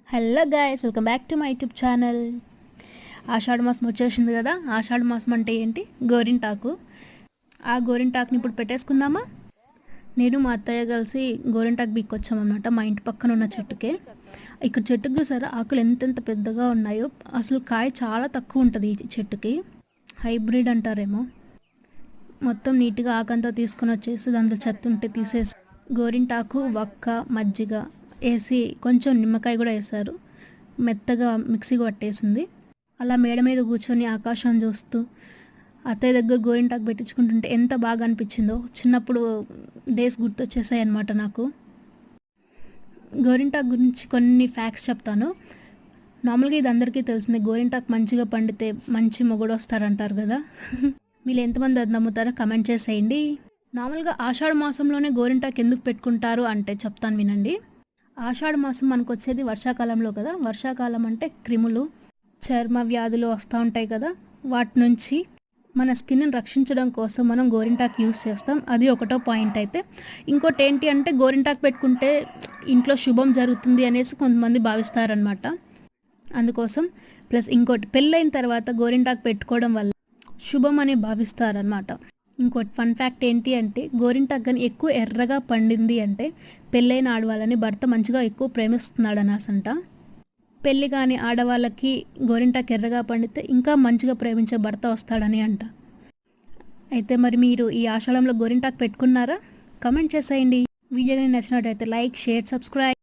Hello guys, welcome back to my YouTube channel. Ashadha మాసం వచ్చేసింది కదా. ఆషాఢ మాసం అంటే ఏంటి? గోరింటాకు. ఆ గోరింటాకుని ఇప్పుడు పెట్టేసుకుందామా. నేను మా అత్తయ్య కలిసి గోరింటాకు బీక్కొచ్చామన్నమాట మా ఇంటి పక్కన ఉన్న చెట్టుకే. ఇక్కడ చెట్టుకు చూసారా ఆకులు ఎంతెంత పెద్దగా ఉన్నాయో. అసలు కాయ చాలా తక్కువ ఉంటుంది ఈ చెట్టుకి. హైబ్రిడ్ అంటారేమో. మొత్తం నీట్గా ఆకంతా తీసుకొని వచ్చేసి దాంట్లో చెత్త ఉంటే తీసేసి గోరింటాకు, వక్క, మజ్జిగ వేసి కొంచెం నిమ్మకాయ కూడా వేశారు. మెత్తగా మిక్సీ పట్టేసింది. అలా మేడ మీద కూర్చొని ఆకాశం చూస్తూ అత్తయ్య దగ్గర గోరింటాకు పెట్టించుకుంటుంటే ఎంత బాగా అనిపించిందో. చిన్నప్పుడు డేస్ గుర్తొచ్చేసాయి అన్నమాట నాకు. గోరింటాకు గురించి కొన్ని ఫ్యాక్ట్స్ చెప్తాను. నార్మల్గా ఇది అందరికీ తెలిసిందే, గోరింటాకు మంచిగా పండితే మంచి మొగుడు వస్తారంటారు కదా. మీరు ఎంతమంది అది నమ్ముతారో కమెంట్ చేసేయండి. నార్మల్గా ఆషాఢ మాసంలోనే గోరింటాకు ఎందుకు పెట్టుకుంటారు అంటే చెప్తాను వినండి. ఆషాఢ మాసం మనకు వచ్చేది వర్షాకాలంలో కదా. వర్షాకాలం అంటే క్రిములు, చర్మ వ్యాధులు వస్తూ ఉంటాయి కదా. వాటి నుంచి మన స్కిన్ని రక్షించడం కోసం మనం గోరింటాకు యూస్ చేస్తాం. అది ఒకటో పాయింట్. అయితే ఇంకోటి ఏంటి అంటే గోరింటాకు పెట్టుకుంటే ఇంట్లో శుభం జరుగుతుంది అనేసి కొంతమంది భావిస్తారనమాట. అందుకోసం ప్లస్ ఇంకోటి పెళ్ళైన తర్వాత గోరింటాకు పెట్టుకోవడం వల్ల శుభం అని భావిస్తారనమాట. ఇంకోటి ఫన్ ఫ్యాక్ట్ ఏంటి అంటే గోరింటాకు కానీ ఎక్కువ ఎర్రగా పండింది అంటే పెళ్ళైన ఆడవాళ్ళని భర్త మంచిగా ఎక్కువ ప్రేమిస్తున్నాడు అనేసంట. పెళ్ళి కాని ఆడవాళ్ళకి గోరింటాకు ఎర్రగా పండితే ఇంకా మంచిగా ప్రేమించే భర్త వస్తాడని అంట. అయితే మరి మీరు ఈ ఆషాఢంలో గోరింటాకు పెట్టుకున్నారా? కమెంట్ చేసేయండి. వీడియో నచ్చినట్టయితే లైక్, షేర్, సబ్స్క్రైబ్.